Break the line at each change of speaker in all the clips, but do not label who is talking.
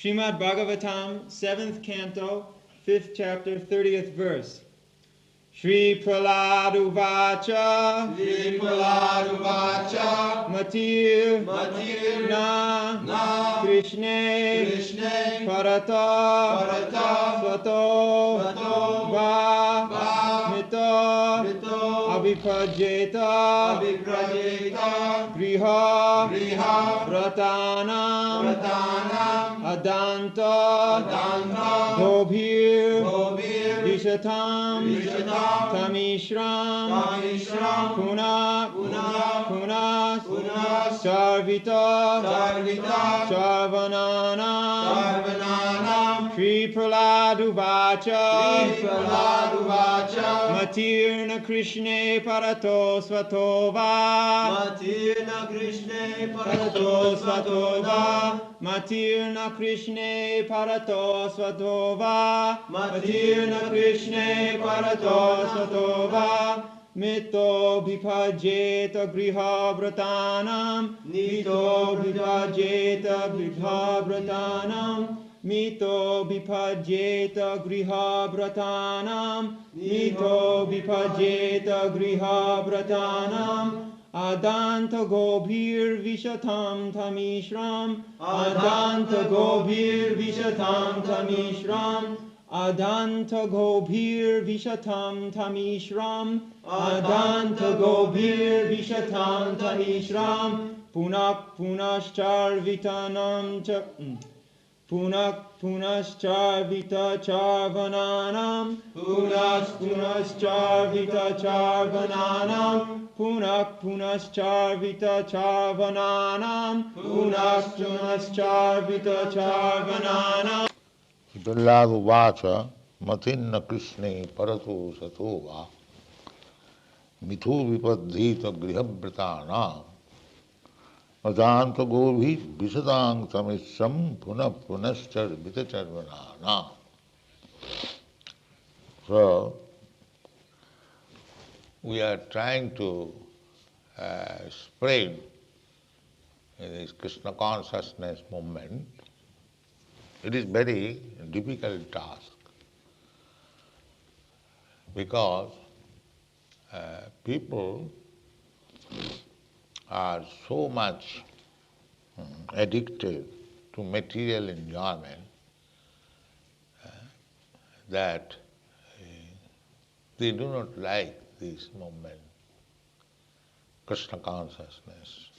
Srimad Bhagavatam, 7th canto, 5th chapter, 30th verse. Shri Prahlad Uvacha
Shri Prahlad Uvacha
Matir
Matir
Na Krishne
Krishne
Parata
Parata
Svato
Svato
Va Mito
Mito
Abhipajeta
Abhiprajeta
Griha
Griha
Vratanam
Pratanam
Adanta
Adanta
Gobhir
Gobir
Vishatam
Vishatam
Tamishram
Tamishram
Punak
Punak
Punas
Punas
Charvita
Charvita
Charvananam
Sarvananam
Shri Prahlad Uvacha
Shri Prahlad Uvacha
Matirna Krishne Parato Svatova
Matirna Krishne
Parato
Parato Svatova
Matirna Krishne Parato Svatova
Matirna Krishne
Parato
Parato
Svatova Mito Bhipajeta Griha Vratanam Mito Bhipajeta Griha Vratanam Mito Bhipajeta Griha Vratanam Mito Bhipajeta Griha Vratanam Adanta Gobhir Vishatam Tamishram Adanta Gobhir Vishatam Tamishram Adanta Gobhir Vishatam Tamishram Adanta Gobhir Vishatam Tamishram Punak Punaschar Vitanam Cha Punak Punaschar Vita Charvananam Punak Punaschar Vita Charvananam Punak Punaschar Vita Charvananam Punak Punaschar Vita Charvananam
Prahlad Matinna Krishne Parato Satova Mithu Vipadhita Grihabhratana Adanta Gobhi Visadang Tamisham Puna Punaschar Vitacharvanana. So, we are trying to spread this Krishna consciousness movement. It is very difficult task because people are so much addicted to material enjoyment that they do not like this movement, Krishna consciousness.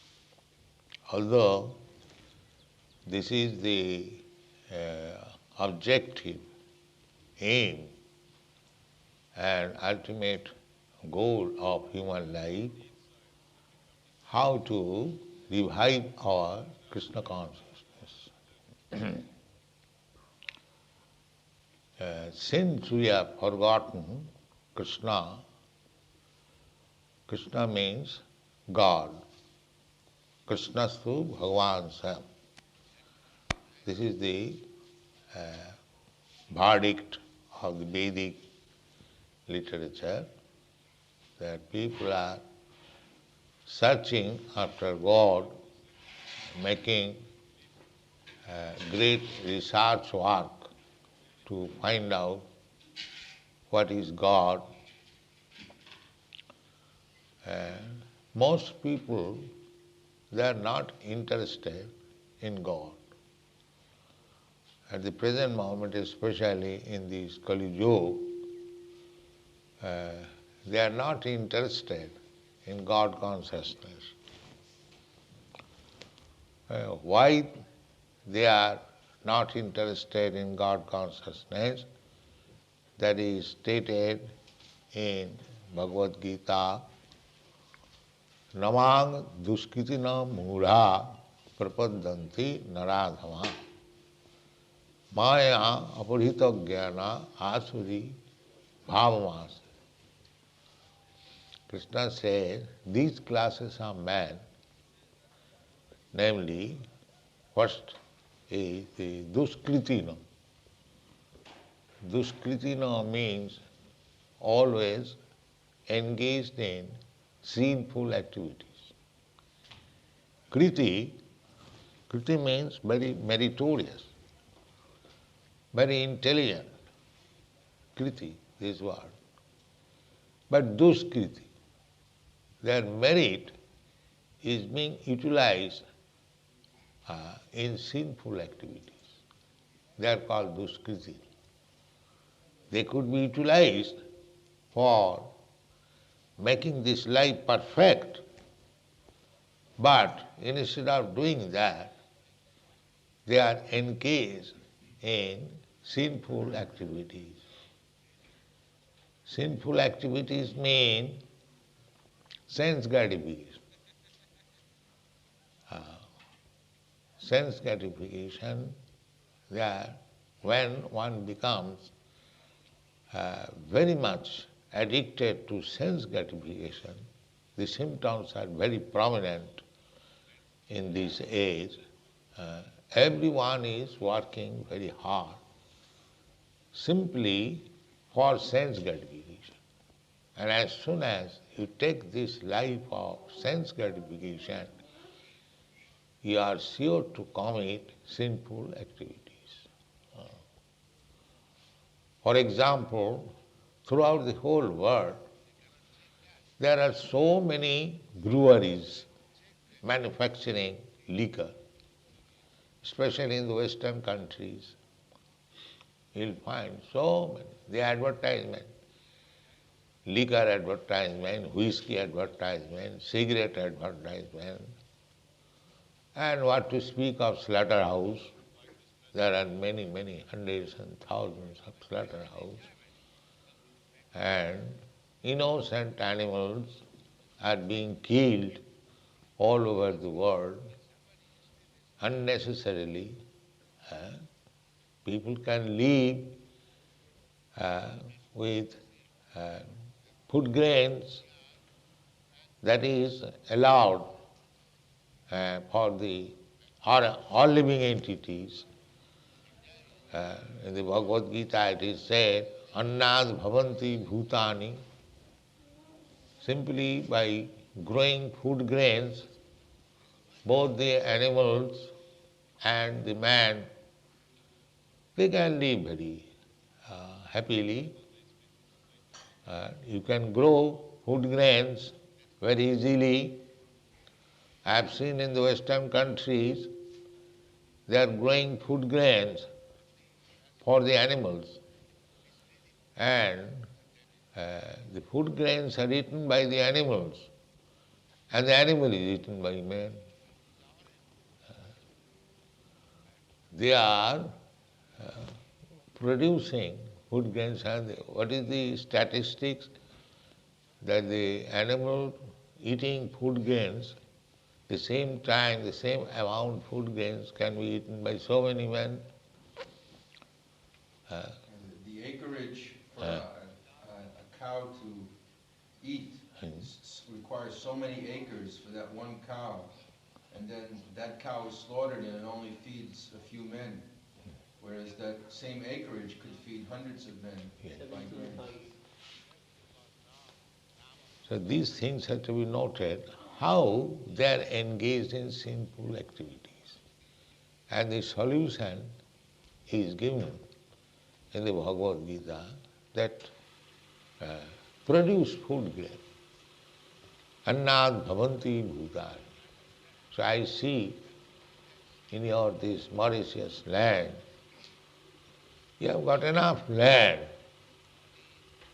Although this is the objective aim and ultimate goal of human life, how to revive our Krishna consciousness. Since we have forgotten Krishna, Krishna means God. Krishnastu Bhagavan Sam. This is the verdict of the Vedic literature, that people are searching after God, making great research work to find out what is God. And most people, they are not interested in God. At the present moment, especially in this Kali Yuga, they are not interested in God consciousness. Why they are not interested in God consciousness? That is stated in Bhagavad Gita. Namang duskritina mudha prapadanti naradhama maya aparhita jnana asuri bhavamas. Krishna says these classes of men, namely, first is the duskritina. Duskritina means always engaged in sinful activities. Kriti means very meritorious. very intelligent kriti, this word. But duskriti, their merit is being utilized in sinful activities. They are called duskriti. They could be utilized for making this life perfect, but instead of doing that, they are engaged in sinful activities. Sinful activities mean sense gratification. Sense gratification, that when one becomes very much addicted to sense gratification, the symptoms are very prominent in this age. Everyone is working very hard simply for sense gratification. And as soon as you take this life of sense gratification, you are sure to commit sinful activities. For example, throughout the whole world, there are so many breweries manufacturing liquor, especially in the Western countries. You'll find so many. The advertisement, liquor advertisement, whiskey advertisement, cigarette advertisement, and what to speak of slaughterhouse. There are many, many hundreds and thousands of slaughterhouses. And innocent animals are being killed all over the world unnecessarily. People can live with food grains that is allowed for the all living entities. In the Bhagavad Gita it is said, annad bhavanti bhutani. Simply by growing food grains, both the animals and the man, they can live very happily. You can grow food grains very easily. I have seen in the Western countries, they are growing food grains for the animals. And the food grains are eaten by the animals, and the animal is eaten by man. They are producing food grains, and what is the statistics? That the animal eating food grains, the same time, the same amount food grains can be eaten by so many men.
The acreage for a cow to eat requires so many acres for that one cow, and then that cow is slaughtered and it only feeds a few men, whereas that same acreage could feed hundreds of men by grains.
So these things have to be noted, how they are engaged in sinful activities. And the solution is given in the Bhagavad Gita that produce food grain. Annad bhavanti bhutani. So I see in your this Mauritius land, you have got enough land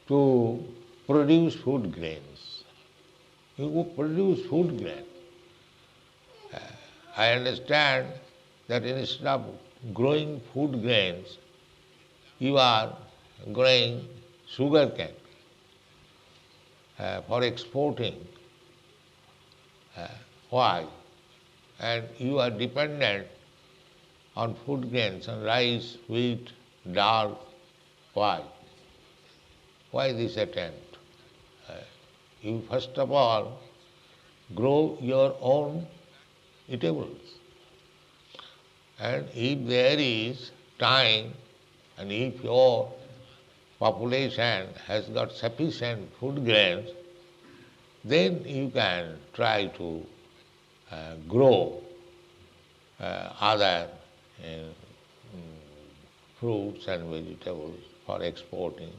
to produce food grains. You go produce food grain. I understand that instead of growing food grains, you are growing sugar cane for exporting. Why? And you are dependent on food grains, on rice, wheat, dal. Why? Why this attempt? You first of all grow your own eatables. And if there is time, and if your population has got sufficient food grains, then you can try to grow other fruits and vegetables for exporting,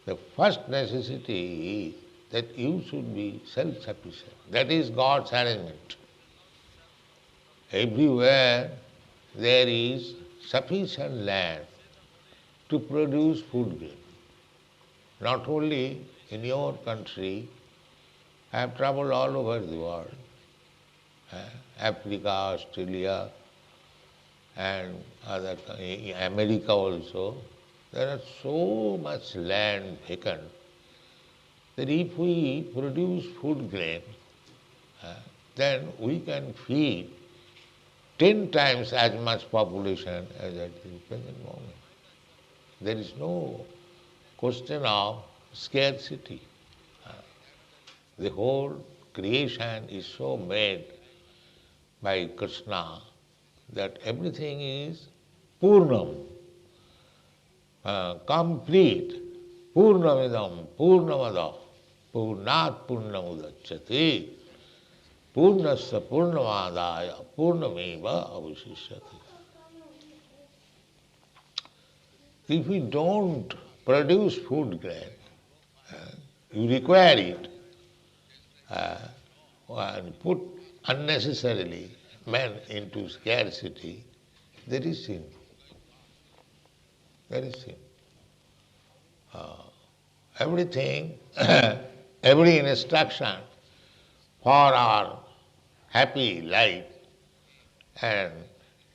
the first necessity is that you should be self-sufficient. That is God's arrangement. Everywhere there is sufficient land to produce food grain. Not only in your country, I have traveled all over the world, Africa, Australia, and America also. There are so much land vacant that if we produce food grain, then we can feed 10 times as much population as at the present moment. There is no question of scarcity. The whole creation is so made by Krishna that everything is Purnam, complete. Purnamidam, Purnamada, Purnat Purnamudachyati, Purnasya Purnamadaya, Purnameva avashishyati. If we don't produce food grain, you require it, and put unnecessarily men into scarcity, there is sin. There is sin. Everything, every instruction for our happy life and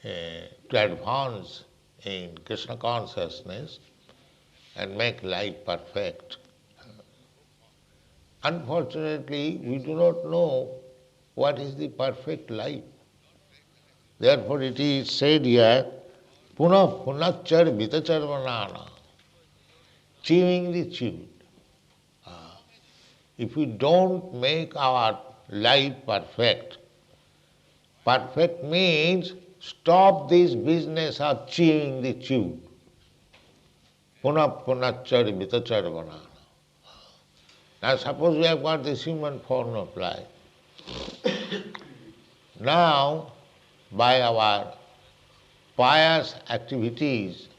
to advance in Krishna consciousness and make life perfect. Unfortunately, we do not know what is the perfect life. Therefore it is said here, Punah punachar vitacharvanana, chewing the chewed. If we don't make our life perfect, perfect means stop this business of chewing the chewed. Punah punachar vitacharvanana. Now suppose we have got this human form of life. Now, by our pious activities,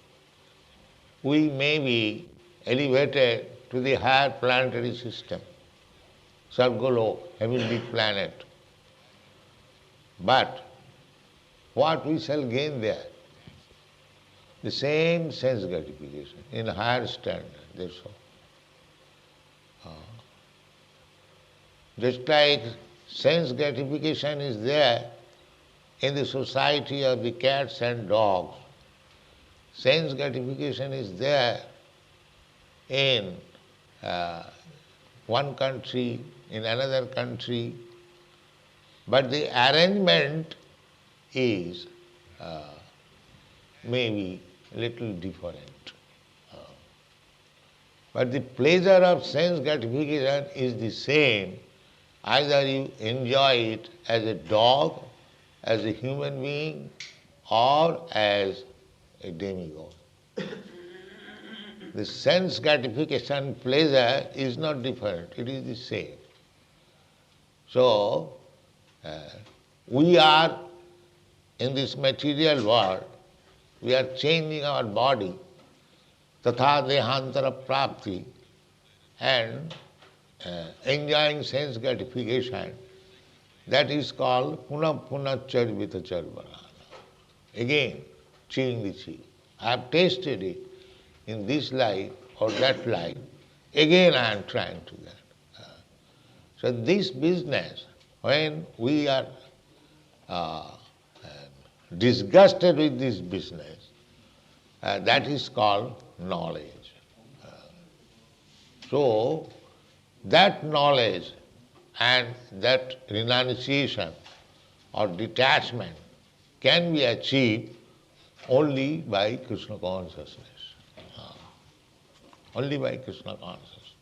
we may be elevated to the higher planetary system, Sargolo, heavenly planet. But what we shall gain there? The same sense gratification in a higher standard, that's all. Just like sense gratification is there in the society of the cats and dogs, sense gratification is there in one country, in another country, but the arrangement is maybe a little different. But the pleasure of sense gratification is the same. Either you enjoy it as a dog, as a human being, or as a demigod. The sense gratification pleasure is not different, it is the same. So, we are in this material world, we are changing our body, tatha dehantara prapti, and enjoying sense gratification. That is called punah punachar vitacharvanana. Again, chewing the chew. I have tasted it in this life or that life. Again I am trying to that. So this business, when we are disgusted with this business, that is called knowledge. So that knowledge and that renunciation or detachment can be achieved only by Krishna consciousness. Only by Krishna consciousness.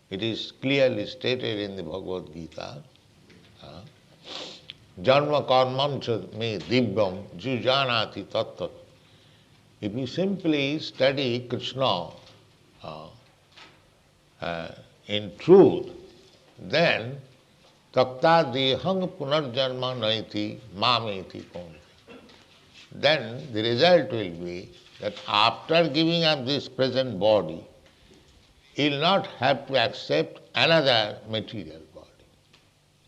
It is clearly stated in the Bhagavad Gita, Janma karmam cha me divyam jujanati tattva. If you simply study Krishna in truth, then takta dehang punarjanma naiti mameti konti. Then the result will be that after giving up this present body, he will not have to accept another material body.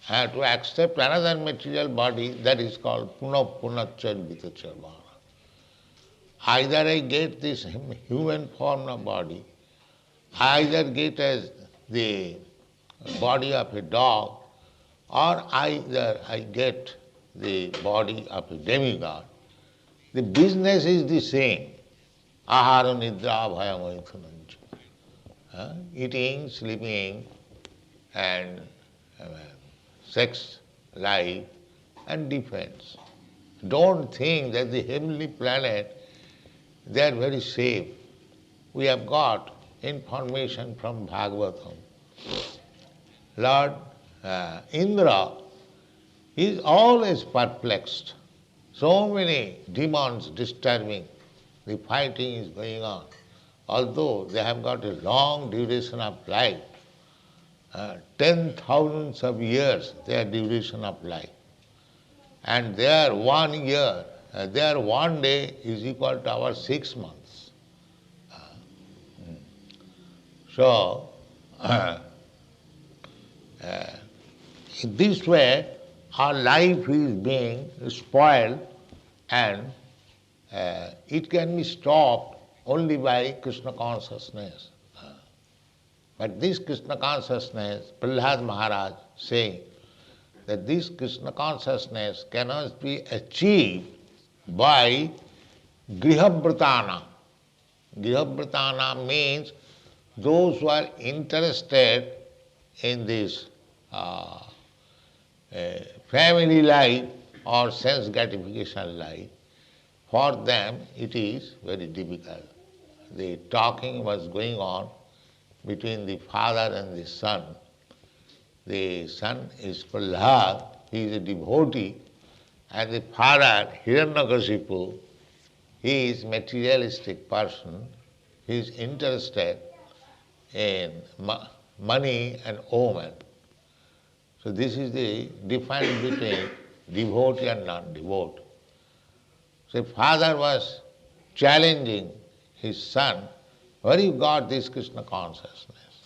Have to accept another material body, that is called punacharvitacharvana. Either I get this human form of body, either get as the body of a dog, or either I get the body of a demigod. The business is the same. Ahara nidra bhayamaithunancha. Eating, sleeping, and sex, life, and defense. Don't think that the heavenly planet, they are very safe. We have got information from Bhagavatam. Lord Indra is always perplexed. So many demons disturbing, the fighting is going on. Although they have got a long duration of life, 10,000s of years their duration of life. And their 1 year, their 1 day is equal to our 6 months. So, in this way, our life is being spoiled, and it can be stopped only by Krishna consciousness. But this Krishna consciousness, Prahlad Maharaj saying that this Krishna consciousness cannot be achieved by grihavratana. Grihavratana means those who are interested in this family life or sense gratification life. For them it is very difficult. The talking was going on between the father and the son. The son is Prahlad, he is a devotee, and the father, Hiranyakashipu, he is materialistic person. He is interested in money and woman. So this is the difference between devotee and non-devotee. So father was challenging his son, where you got this Krishna consciousness?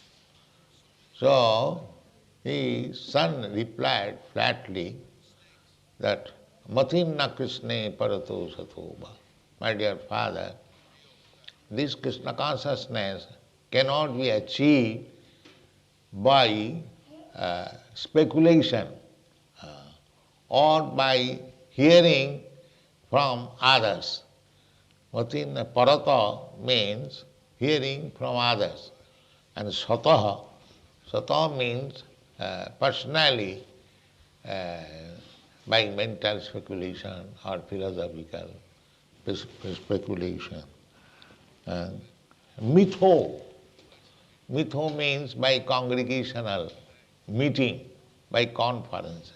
So his son replied flatly that Matinna Krishna parato satova. My dear father, this Krishna consciousness cannot be achieved by speculation or by hearing from others. Matinna parata means hearing from others. And sataha, sataha means personally by mental speculation or philosophical speculation. And mitho, mitho means by congregational meeting, by conferences.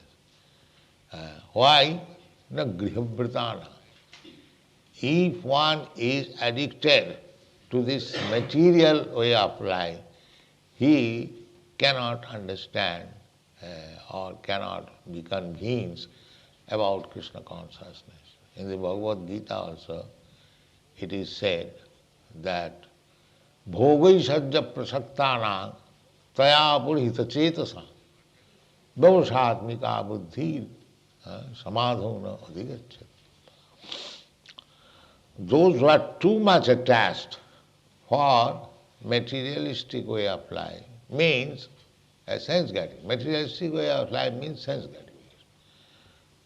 Why? Na grihavratana. If one is addicted to this material way of life, he cannot understand or cannot be convinced about Krishna consciousness. In the Bhagavad Gita also, it is said that bhogaisajya prasaktana taya purhita chetasa doshatmika buddhi samadhona adhigacchati. Those who are too much attached for materialistic way of life means a sense gratification. Materialistic way of life means sense gratification.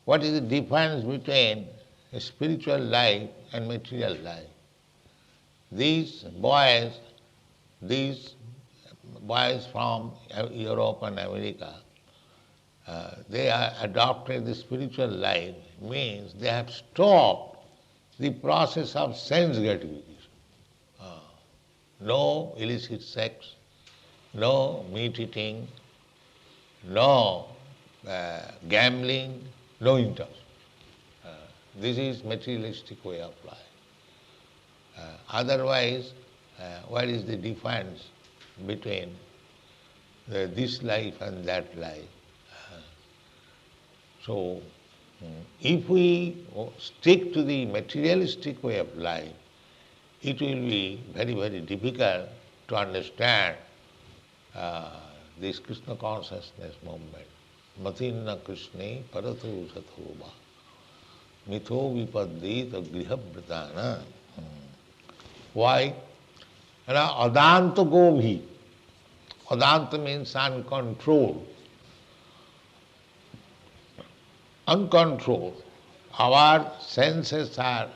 What is the difference between a spiritual life and material life? These boys from Europe and America, they are adopted the spiritual life, means they have stopped the process of sense gratification. No illicit sex, no meat eating, no gambling, no interest. This is materialistic way of life. Otherwise, what is the difference between this life and that life? So, if we stick to the materialistic way of life, it will be very, very difficult to understand this Krishna consciousness movement. Matinna Krishne paratho sathova mitho vipaddita grihabhratana. Why? Adanta gobhi. Adanta means uncontrolled. Uncontrolled. Our senses are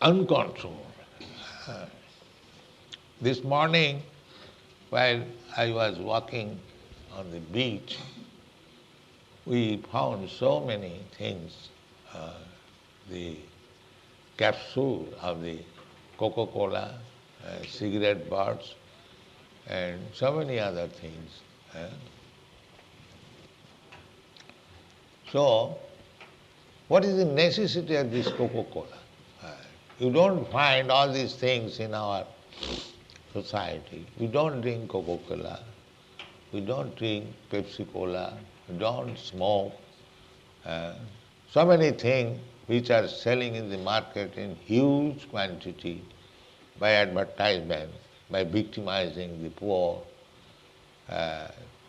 uncontrolled. This morning, while I was walking on the beach, we found so many things. The capsule of the Coca-Cola, cigarette butts, and so many other things. So, what is the necessity of this Coca-Cola? You don't find all these things in our society. We don't drink Coca-Cola, we don't drink Pepsi-Cola, we don't smoke. So many things which are selling in the market in huge quantity by advertisement, by victimizing the poor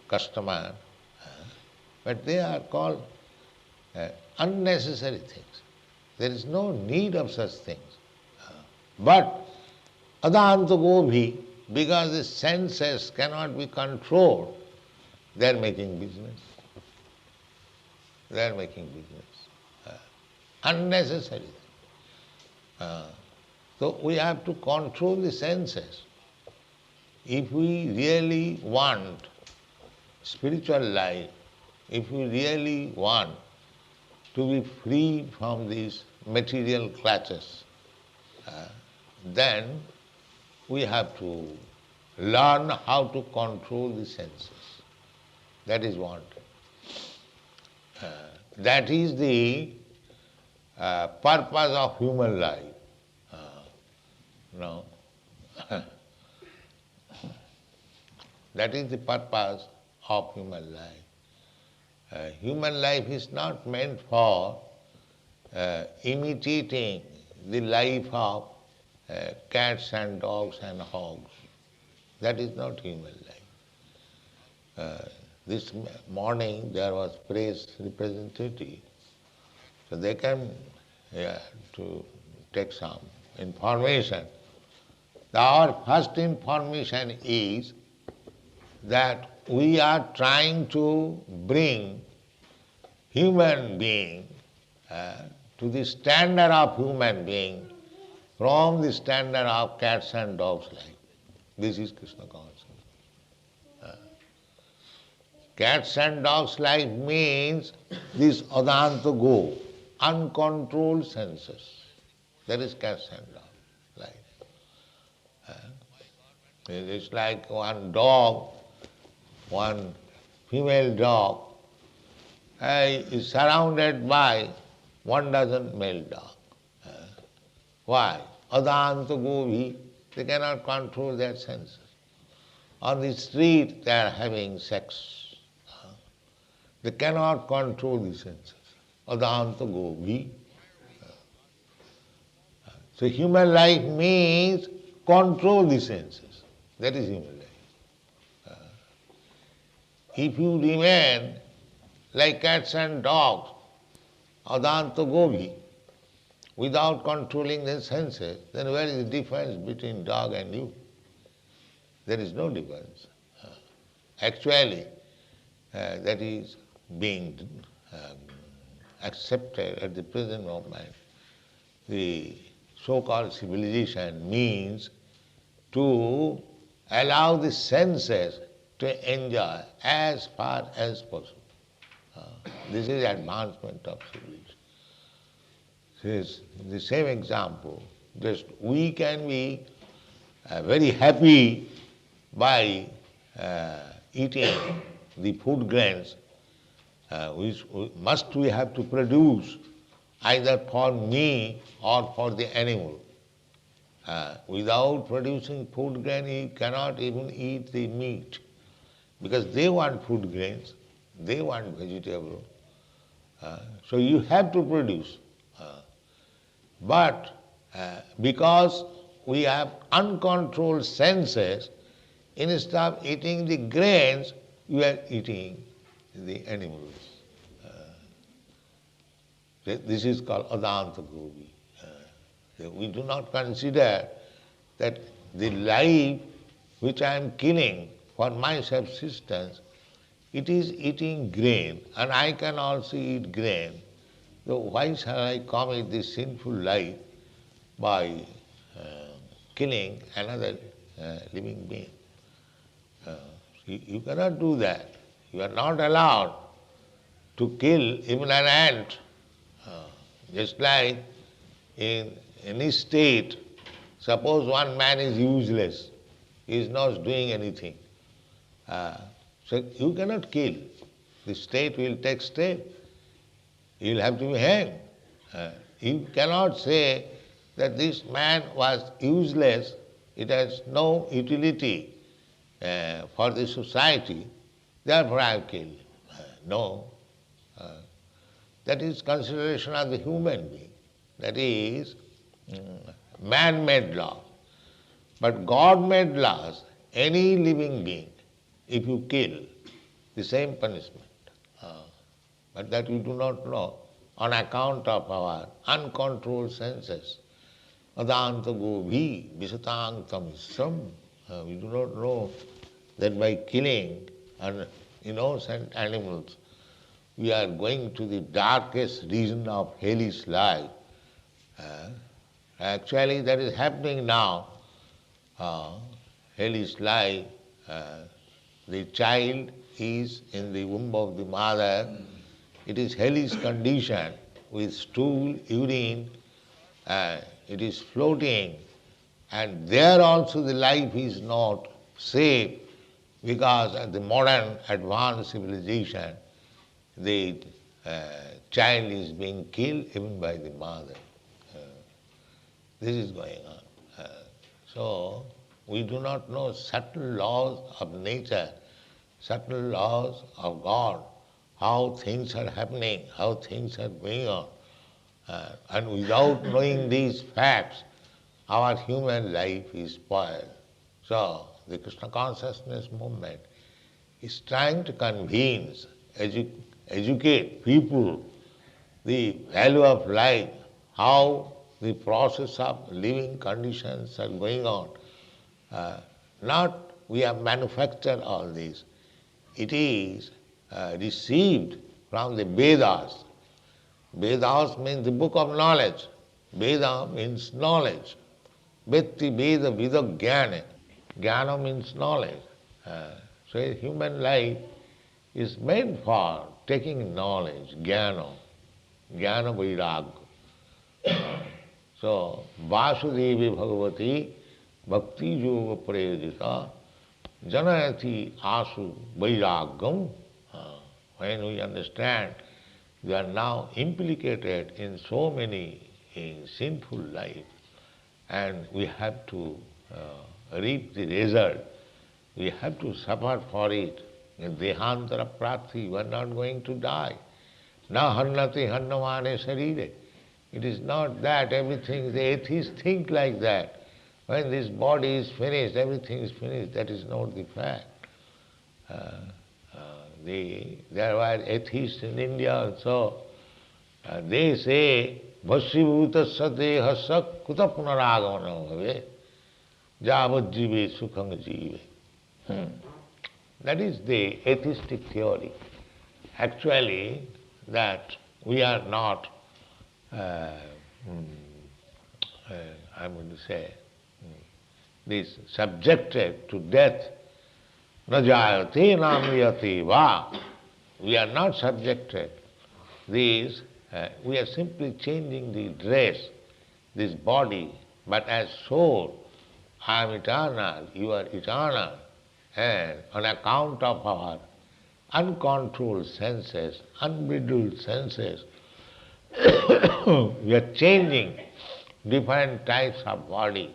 customer. But they are called unnecessary things. There is no need of such things. But adanta gobhi, because the senses cannot be controlled, they are making business. They are making business. Unnecessary. So we have to control the senses. If we really want spiritual life, if we really want to be free from these material clutches, then we have to learn how to control the senses. That is what. That is the purpose of human life. No. That is the purpose of human life. Human life is not meant for imitating the life of cats and dogs and hogs. That is not human life. This morning there was press representative, so they came here to take some information. Our first information is that we are trying to bring human being to the standard of human being from the standard of cats and dogs life. This is Krishna consciousness. Cats and dogs life means this adanta go, uncontrolled senses. That is cats and dogs life. It's like one dog, one female dog is surrounded by 1 dozen male dogs. Why? Adanta gobhi, they cannot control their senses. On the street they are having sex. They cannot control the senses. Adanta gobhi. So human life means control the senses. That is human life. If you remain like cats and dogs, adanta gobhi, without controlling the senses, then where is the difference between dog and you? There is no difference. Actually, that is being accepted at the present moment. The so-called civilization means to allow the senses to enjoy as far as possible. This is advancement of civilization. This is the same example. Just we can be very happy by eating the food grains which we have to produce either for me or for the animal. Without producing food grain, you cannot even eat the meat, because they want food grains, they want vegetable. So you have to produce. But Because we have uncontrolled senses, instead of eating the grains, we are eating the animals. This is called adanta govi. We do not consider that the life which I am killing for my subsistence, it is eating grain, and I can also eat grain. So why shall I commit this sinful life by killing another living being? You cannot do that. You are not allowed to kill even an ant. Just like in any state, suppose one man is useless, he is not doing anything. So you cannot kill. The state will take step. He will have to be hanged. You cannot say that this man was useless, it has no utility for the society, therefore I have killed him. No. That is consideration of the human being. That is man-made law. But God-made laws, any living being, if you kill, the same punishment. But that we do not know on account of our uncontrolled senses. Adanta govhi visatantam isram. We do not know that by killing innocent animals, we are going to the darkest region of hellish life. Actually, that is happening now. Hellish life. The child is in the womb of the mother. It is hellish condition with stool, urine. It is floating. And there also the life is not safe because the modern advanced civilization, the child is being killed even by the mother. This is going on. So we do not know subtle laws of nature, subtle laws of God, how things are happening, how things are going on. And without knowing these facts, our human life is spoiled. So the Krishna consciousness movement is trying to convince, educate people the value of life, how the process of living conditions are going on. Not we have manufactured all this. It is received from the Vedas. Vedas means the book of knowledge. Veda means knowledge. Vetti Veda Vida Jnana. Jnana means knowledge. So human life is made for taking knowledge, jnana, jnana vairagya. So, Vasudevi Bhagavati Bhakti Yoga Prayojita Janayati Asu Vairagyam. When we understand we are now implicated in so many sinful life and we have to reap the result, we have to suffer for it. In Dehantara Prathi, we are not going to die. Na hannati hannamane sarire. It is not that everything, the atheists think like that. When this body is finished, everything is finished. That is not the fact. There were atheists in India also. They say, Bhasibhuta sadehasa kuta punaragamana bhave javajjive sukhang jive. That is the atheistic theory. Actually, that we are not, I'm going to say, this subjected to death. Na jayate na mriyate va. We are not subjected. This, we are simply changing the dress, this body, but as soul, I am eternal, you are eternal. And on account of our uncontrolled senses, unbridled senses, we are changing different types of body.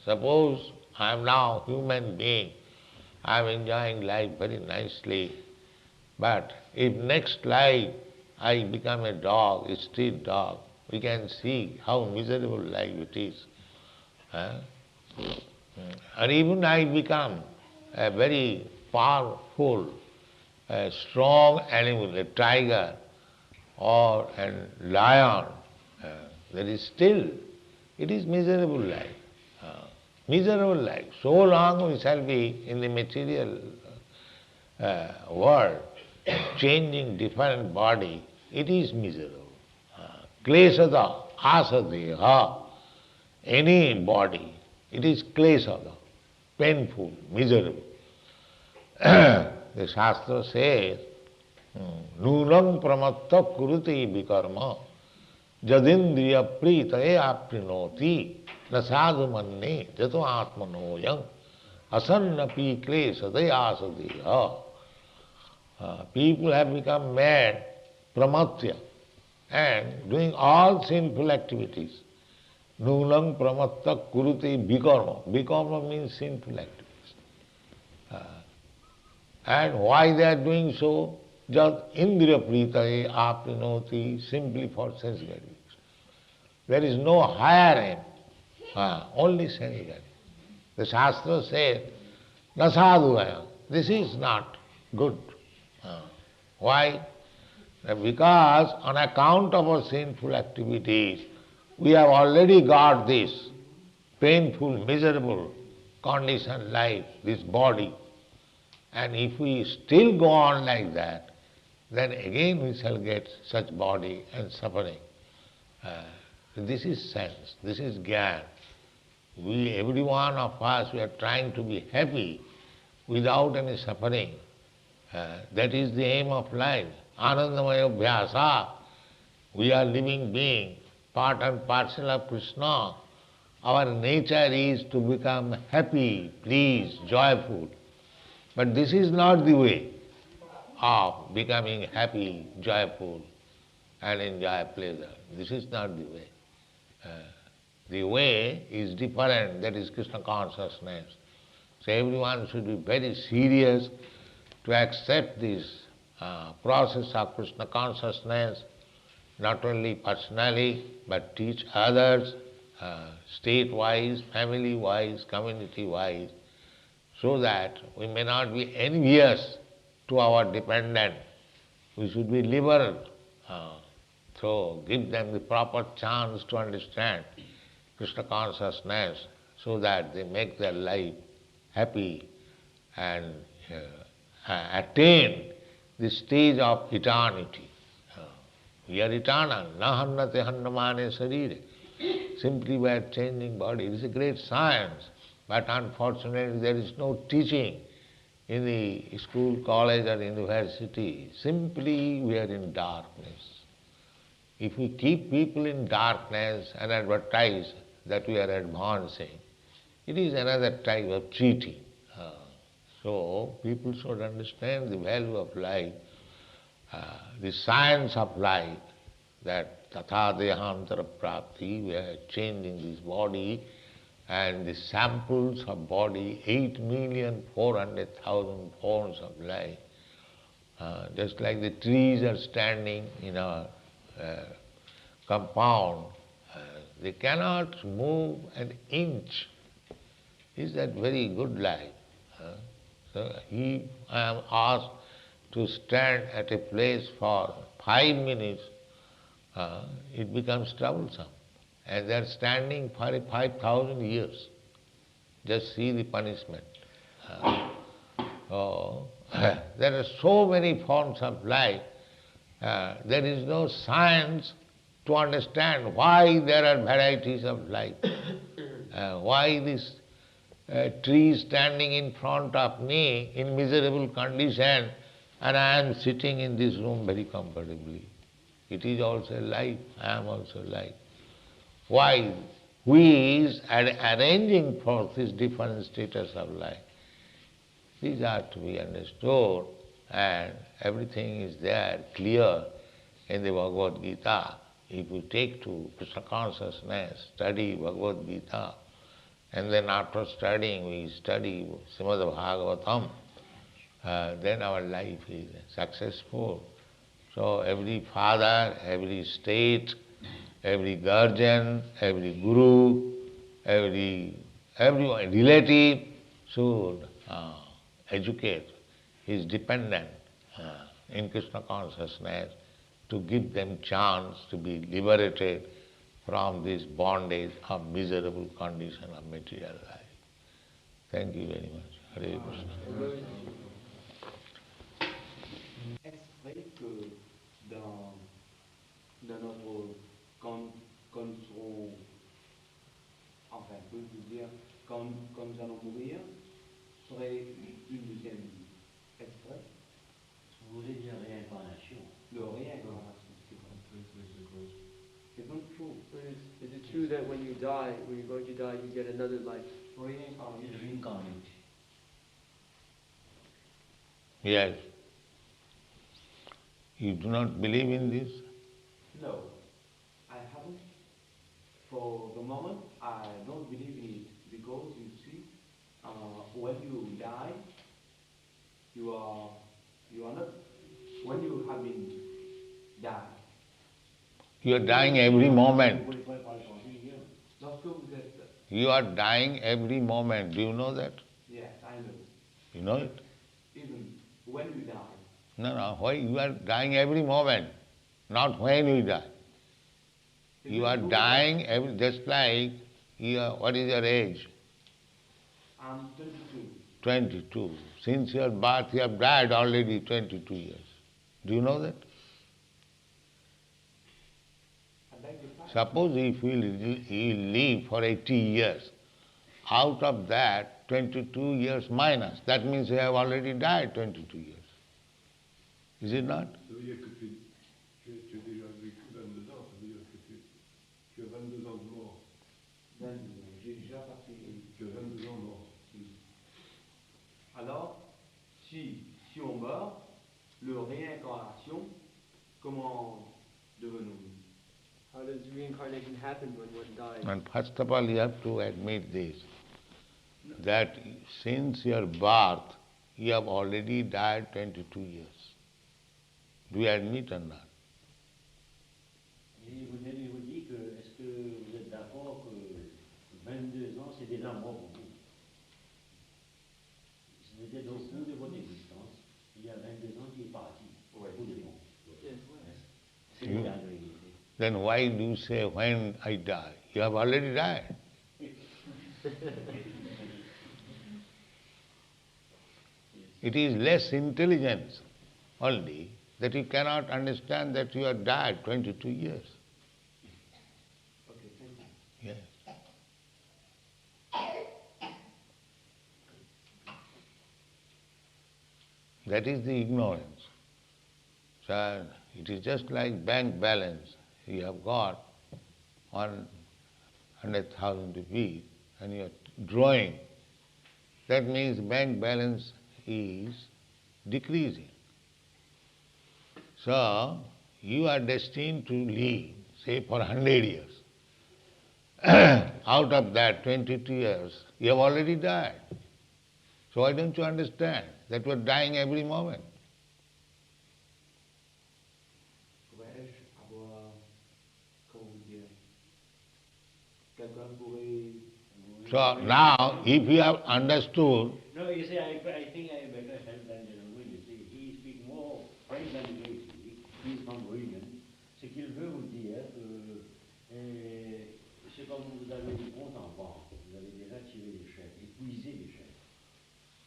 Suppose I am now human being, I am enjoying life very nicely, but if next life I become a dog, a street dog, we can see how miserable life it is. Huh? And even I become a very powerful, a strong animal, a tiger or a lion, that is still, it is miserable life. Miserable life. So long we shall be in the material world, changing different body, it is miserable. Klesada, asadeha, any body, it is klesada, painful, miserable. The Shastra says, Nunam pramatta kuruti vikarma jadindriya pritaye aprinoti nasadu manne jato atmanoyam asannapi klesada asadeha. People have become mad, pramatya, and doing all sinful activities. Nulang pramatta kuruti vikarma. Vikarma means sinful activities. And why they are doing so? Just indriya pritaye aprinoti, simply for sense gratification. There is no higher aim, only sense gratification. The Shastra says, nasadhuvaya, this is not good. Why? Because on account of our sinful activities, we have already got this painful, miserable condition life, this body. And if we still go on like that, then again we shall get such body and suffering. This is sense, this is jnana. Every one of us, we are trying to be happy without any suffering. That is the aim of life. Anandamaya bhyasa. We are living beings, part and parcel of Krishna. Our nature is to become happy, pleased, joyful. But this is not the way of becoming happy, joyful, and enjoy pleasure. This is not the way. The way is different, that is Krishna consciousness. So everyone should be very serious to accept this process of Krishna consciousness, not only personally, but teach others, state-wise, family-wise, community-wise, so that we may not be envious to our dependent. We should be liberal. So give them the proper chance to understand Krishna consciousness so that they make their life happy and attain the stage of eternity. We are eternal. Na hannate hannamane sarire. Simply by changing body. It is a great science. But unfortunately there is no teaching in the school, college or university. Simply we are in darkness. If we keep people in darkness and advertise that we are advancing, it is another type of cheating. So people should understand the value of life, the science of life, that tatha dehantara prapti, we are changing this body, and the samples of body, 8,400,000 forms of life. Just like the trees are standing in our compound, they cannot move an inch. Is that very good life? So if I am asked to stand at a place for 5 minutes, it becomes troublesome. And they are standing for 5,000 years. Just see the punishment. There are so many forms of life. There is no science to understand why there are varieties of life. Why this tree is standing in front of me in miserable condition and I am sitting in this room very comfortably. It is also life, I am also life. Why? Who is arranging for this different status of life? These are to be understood, and everything is there clear in the Bhagavad Gita. If you take to Krishna consciousness, study Bhagavad Gita, and then after studying we study Srimad Bhagavatam, then our life is successful. So every father, every state, every guardian, every guru, everyone, relative should educate his dependent in Krishna consciousness to give them chance to be liberated from this bondage of miserable condition of material life. Thank you very much. Hare Krishna.
Exprès que dans notre quand nous serons, enfin, je peux dire, quand nous allons mourir, serait une deuxième vie. Exprès.
Vous voulez dire réincarnation?
Le réincarnation. C'est not true.
Is it true that when you die, when you're going to die, you get another life?
Reincarnate.
Yes. You do not believe in this?
No, I haven't. For the moment, I don't believe in it because you see, when you die, you are not. When you have been died.
You are dying every moment.
Lorsque vous êtes.
You are dying every moment. Do you know that?
Yes, I know.
You know it?
Even when you die.
No. Why you are dying every moment, not when you die. You are dying just like you are, what is your age?
I'm 22.
22. Since your birth, you have died already 22 years. Do you know that? Suppose if you live for 80 years, out of that 22 years minus, that means you have already died 22 years. Is it not?
Ça veut dire que tu as déjà vécu 22 ans, ça veut dire que tu as 22 ans de mort.
22 ans, j'ai déjà passé.
Tu as 22 ans de mort.
Alors, si on meurt, le réincarnation, comment devenons-nous?
How does reincarnation happen when one dies?
And first of all, you have to admit this, that since your birth, you have already died 22 years. Do you admit or not?
Et vous dites que, est-ce que vous êtes d'accord que 22 ans, c'est déjà mort pour vous? C'était au cours de votre existence, il y a 22 ans qui est parti.
Ouais.
Pour de bon.
Yes.
C'est déjà la réalité.
Then why do you say, when I die? You have already died. It is less intelligence only that you cannot understand that you have died 22 years.
Okay, thank you.
Yes. That is the ignorance. So it is just like bank balance. You have got 100,000 rupees and you are drawing. That means bank balance is decreasing. So you are destined to live, say, for 100 years. Out of that 22 years, you have already died. So why don't you understand that you are dying every moment?
Pourrais-je avoir, comment vous dire, quelqu'un pourrait...
So now, if you have understood,
No, you see, I think I better help that gentleman. You see, he speaks more French than English. He is from Bohemian. Ce qu'il veut vous dire que c'est comme vous avez du compte en banque. Vous avez déjà tiré les chèques, épuisé les chèques.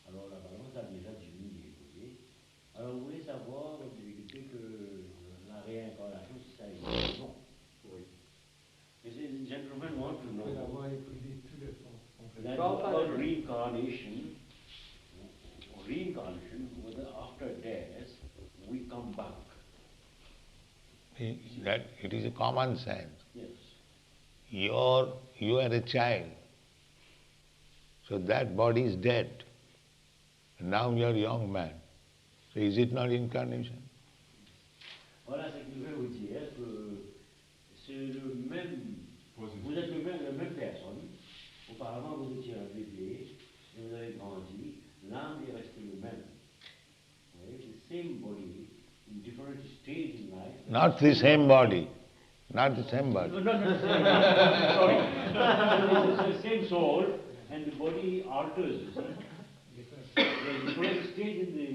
Alors la balance a déjà diminué, vous voyez. Alors vous voulez savoir votre difficulté que la réincarnation, si ça existe ou non.
Oui.
You see, the gentleman want to know that
Well,
about reincarnation, whether after death we come back.
that it is a common sense.
Yes.
You are a child. So that body is dead. And now you are a young man. So is it not incarnation?
Voilà ce qu'il veut vous dire, que c'est le même, vous êtes la même personne. Auparavant vous étiez un bébé, et vous avez grandi, l'âme est restée le même. Vous voyez, the same body, in different stages in life.
Not the same body. not the same body.
No, not the same. Sorry. It's the same soul, and the body alters, you see. The first stage in the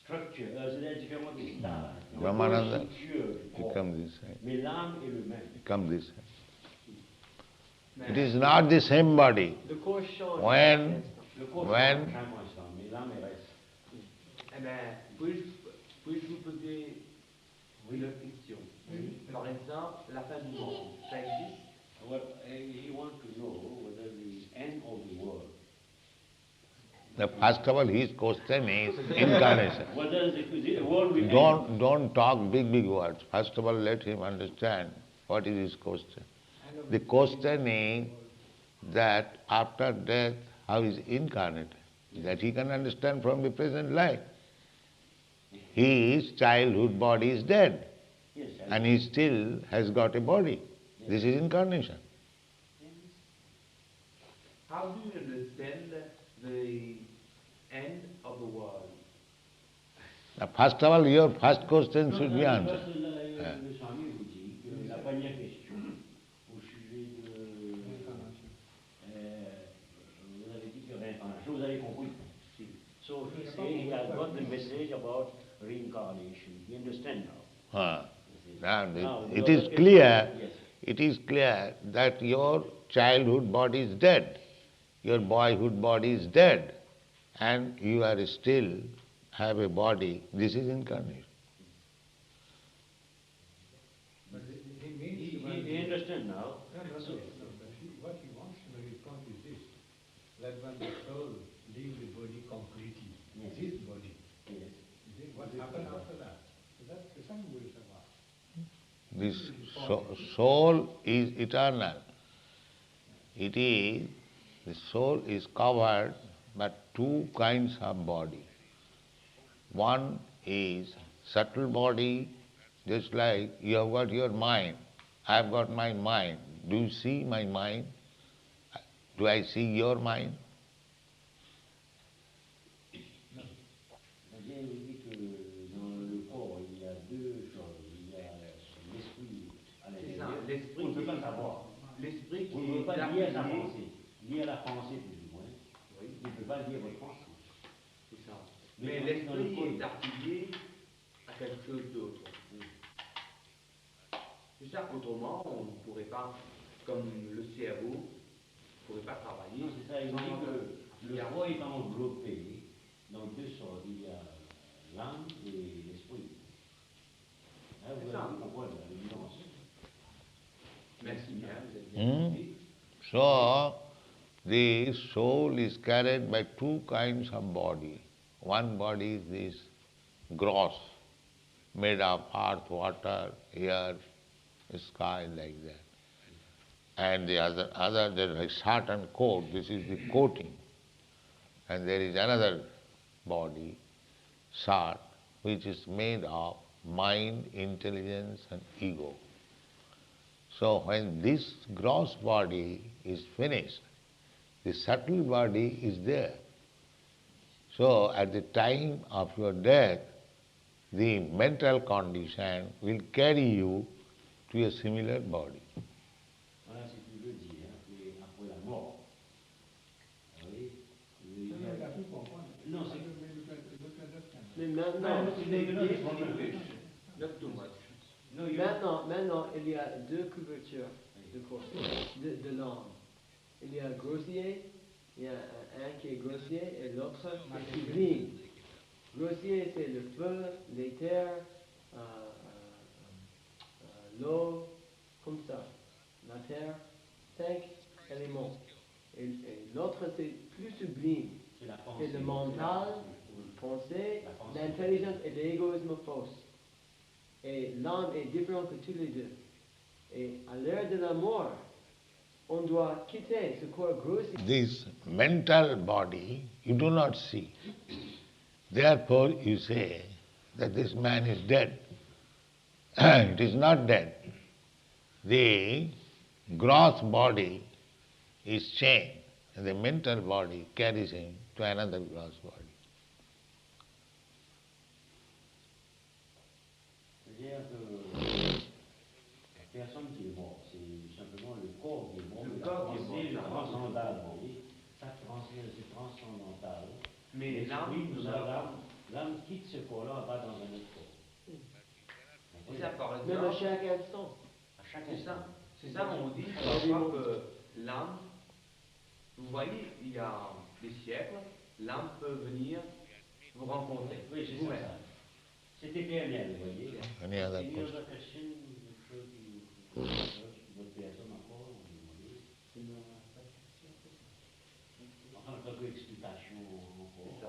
structure, c'est-à-dire différents des stades.
Brahmananda
Structure,
become this side.
mais l'âme est le même.
Become this side. It is not the same body.
Le corps change.
When
Le corps
When-
change chaque instant, mais l'âme elle reste.
Eh bien, puis-je vous poser une autre question? Par exemple, la fin du monde, ça existe?
Well, he wants to know whether the end of the world,
First of all, his question is incarnation.
whether the world will end.
Don't talk big words. First of all, let him understand what is his question. The question is that after death, how is incarnate? That he can understand from the present life. His childhood body is dead,
Yes,
and he still has got a body. This is incarnation.
How do you understand the end of the world?
Now, first of all, your first question should be
Parce
answered.
que le Swami vous dit que la première question au sujet de... vous avez dit que réincarnation, vous avez compris. So he has got the message about reincarnation. You understand now?
Now, it is clear. It is clear that your childhood body is dead, your boyhood body is dead, and you are still have a body. This is incarnation.
But he means
He understand now.
but what he wants to respond is this, that when the soul leaves the body completely,
Yes.
his body,
Yes.
what happens after that? So that's the same way to ask.
This soul is eternal. The soul is covered by two kinds of body. One is subtle body, just like you have got your mind. I have got my mind. Do you see my mind? Do I see your mind?
J'ai dit que dans le corps, il y a deux choses. Il y a l'esprit à
C'est ça,
l'intérieur.
l'esprit
On ne peut
qui-
pas savoir.
L'esprit
On
qui
ne peut
est
pas lier à sa
appuyé,
pensée. Lier à la pensée, plus ou moins.
Oui.
Il ne peut pas lier votre pensée.
c'est ça.
Mais
Mais
dans le
l'esprit
corps-
est appuyé à quelque chose d'autre. C'est ça, autrement, on ne pourrait pas, comme le cerveau, ne pourrait pas travailler.
Non, c'est ça. Il dit
sans-
que le corps est enveloppé dans deux sortes. Il y a l'âme et l'esprit. Là, vous
C'est ça.
allez comprendre l'évidence.
Merci bien, vous avez bien
Hmm?
compris.
So, the soul is carried by two kinds of body. One body is this gross, made of earth, water, air, sky, like that. And the other there is like shirt and coat, this is the coating. And there is another body, shirt, which is made of mind, intelligence and ego. So when this gross body is finished, the subtle body is there. So at the time of your death, the mental condition will carry you to a similar body.
Voilà ce qu'il veut dire après la mort. Vous voyez, il y a- Non, c'est
Mais maintenant,
Not too much.
non, il-
maintenant, il y a deux couvertures de corps, de l'âme. Il y a grossier, il y a un qui est grossier et l'autre qui est sublime. Grossier, c'est le feu, l'éther, l'eau, comme ça. La terre, 5 éléments. Et l'autre, c'est plus sublime.
c'est la pensée.
C'est le mental, pensée, l'intelligence et l'égoïsme fausse. Et l'âme est différente que tous les deux. Et à l'heure de la mort, on doit quitter ce corps grossier.
This mental body you do not see. Therefore you say that this man is dead. It is not dead. The gross body is chained, and the mental body carries him to another gross body.
C'est-à-dire que personne qui est morte, c'est simplement le corps qui est mort.
Le corps qui est mort,
C'est
la
transcendantal, vous voyez. Ça c'est transcendantal.
Mais l'âme nous a...
L'âme quitte ce corps-là, va dans un autre corps.
C'est ça, par
Même à
exemple.
chaque instant.
À chaque
C'est
instant.
ça. C'est ça, on dit parfois que l'âme, vous voyez, il y a des siècles, l'âme peut venir vous rencontrer.
Oui, c'est
vous-même.
ça. C'était PNL, vous voyez.
Any other
Any
question?
other question? Votre personne encore, vous voyez. Enfin, quelques explications encore.